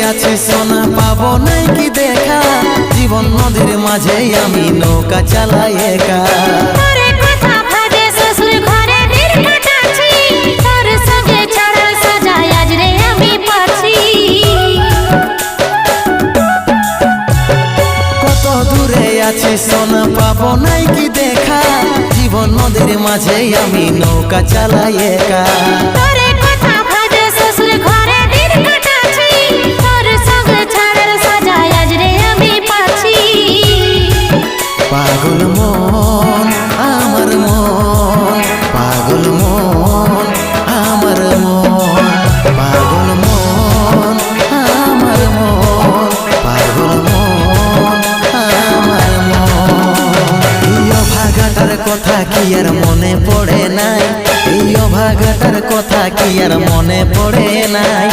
আছি সোনা পাবো নাই কি দেখা, জীবন নদীর মাঝে আমি নৌকা চালাই একা। কত দূরে আছি সোনা পাবো নাই কি দেখা, জীবন নদীর মাঝে আমি নৌকা চালাই একা। পাগল মন আমার মন, পাগল মন আমার মন, পাগল মন আমার মন, পাগল মন আমার মন। এই অভাগাটার কথা কি আর মনে পড়ে নাই, এই অভাগাটার কথা কি আর মনে পড়ে নাই।